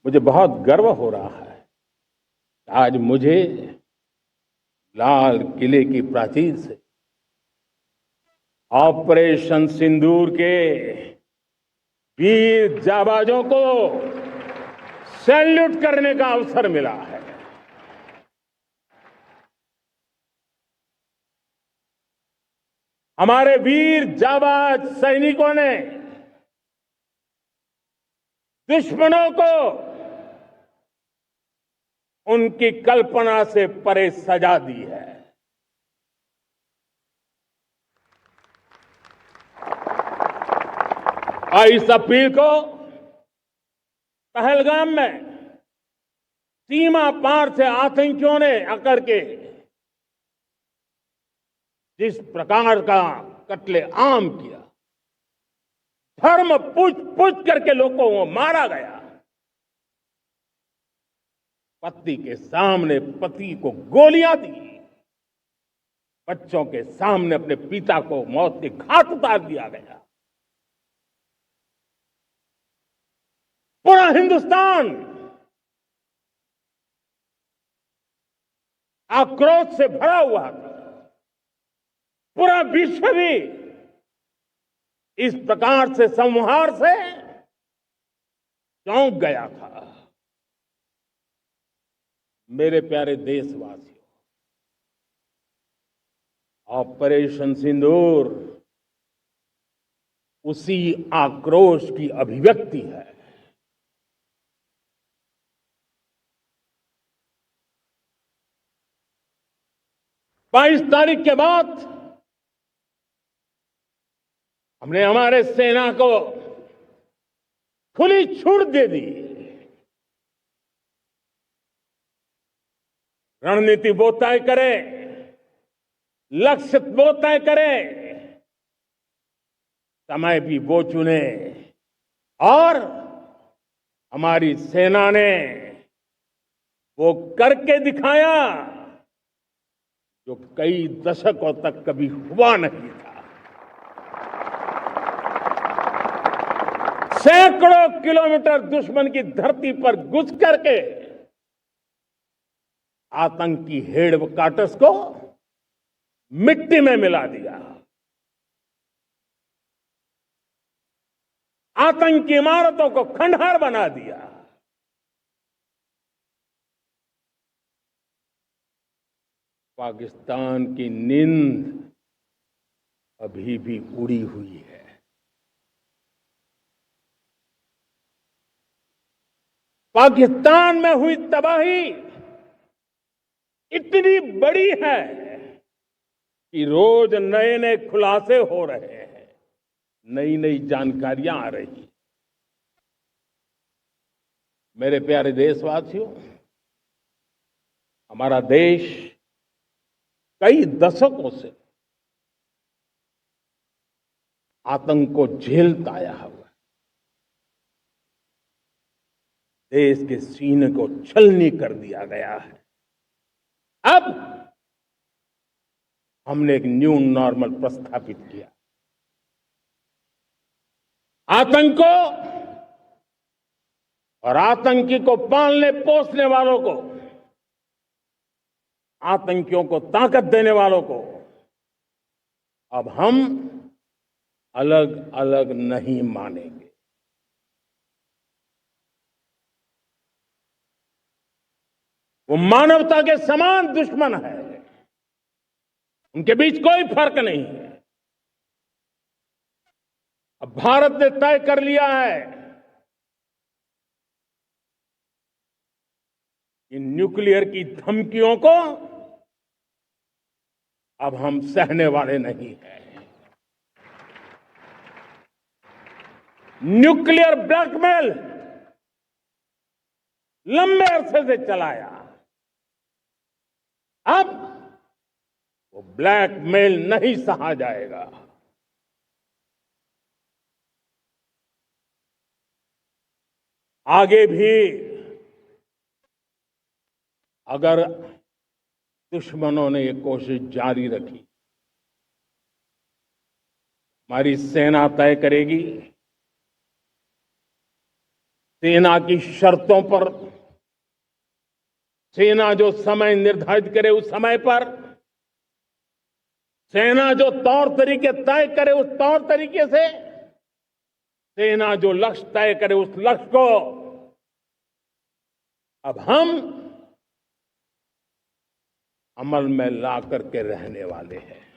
मुझे बहुत गर्व हो रहा है। आज मुझे लाल किले की प्राचीर से ऑपरेशन सिंदूर के वीर जाबाजों को सैल्यूट करने का अवसर मिला है। हमारे वीर जाबाज सैनिकों ने दुश्मनों को उनकी कल्पना से परे सजा दी है। और इस अपील को पहलगाम में सीमा पार से आतंकियों ने आकर के जिस प्रकार का कत्ले आम किया, धर्म पूछ पूछ करके लोगों को मारा गया, पति के सामने पति को गोलियां दी, बच्चों के सामने अपने पिता को मौत के घाट उतार दिया गया। पूरा हिंदुस्तान आक्रोश से भरा हुआ था। पूरा विश्व भी इस प्रकार से संहार से चौंक गया था। मेरे प्यारे देशवासियों, ऑपरेशन सिंदूर उसी आक्रोश की अभिव्यक्ति है। 22 तारीख के बाद हमने हमारे सेना को खुली छूट दे दी। रणनीति वो तय करे, लक्ष्य वो तय करे, समय भी वो चुने, और हमारी सेना ने वो करके दिखाया जो कई दशकों तक कभी हुआ नहीं था। सैकड़ों किलोमीटर दुश्मन की धरती पर घुस करके आतंकी हेडक्वार्टर्स को मिट्टी में मिला दिया, आतंकी इमारतों को खंडहर बना दिया। पाकिस्तान की नींद अभी भी उड़ी हुई है। पाकिस्तान में हुई तबाही इतनी बड़ी है कि रोज नए नए खुलासे हो रहे हैं, नई नई जानकारियां आ रही। मेरे प्यारे देशवासियों, हमारा देश कई दशकों से आतंक को झेलता आया हुआ है। देश के सीने को छलनी कर दिया गया है। अब हमने एक न्यू नॉर्मल प्रस्थापित किया। आतंक को और आतंकी को पालने पोसने वालों को, आतंकियों को ताकत देने वालों को अब हम अलग अलग नहीं मानेंगे। वो मानवता के समान दुश्मन है, उनके बीच कोई फर्क नहीं है। अब भारत ने तय कर लिया है कि न्यूक्लियर की धमकियों को अब हम सहने वाले नहीं हैं। न्यूक्लियर ब्लैकमेल लंबे अरसे से चलाया, अब वो ब्लैकमेल नहीं सहा जाएगा। आगे भी अगर दुश्मनों ने ये कोशिश जारी रखी, हमारी सेना तय करेगी सेना की शर्तों पर, सेना जो समय निर्धारित करे उस समय पर, सेना जो तौर तरीके तय करे उस तौर तरीके से, सेना जो लक्ष्य तय करे उस लक्ष्य को अब हम अमल में ला करके रहने वाले हैं।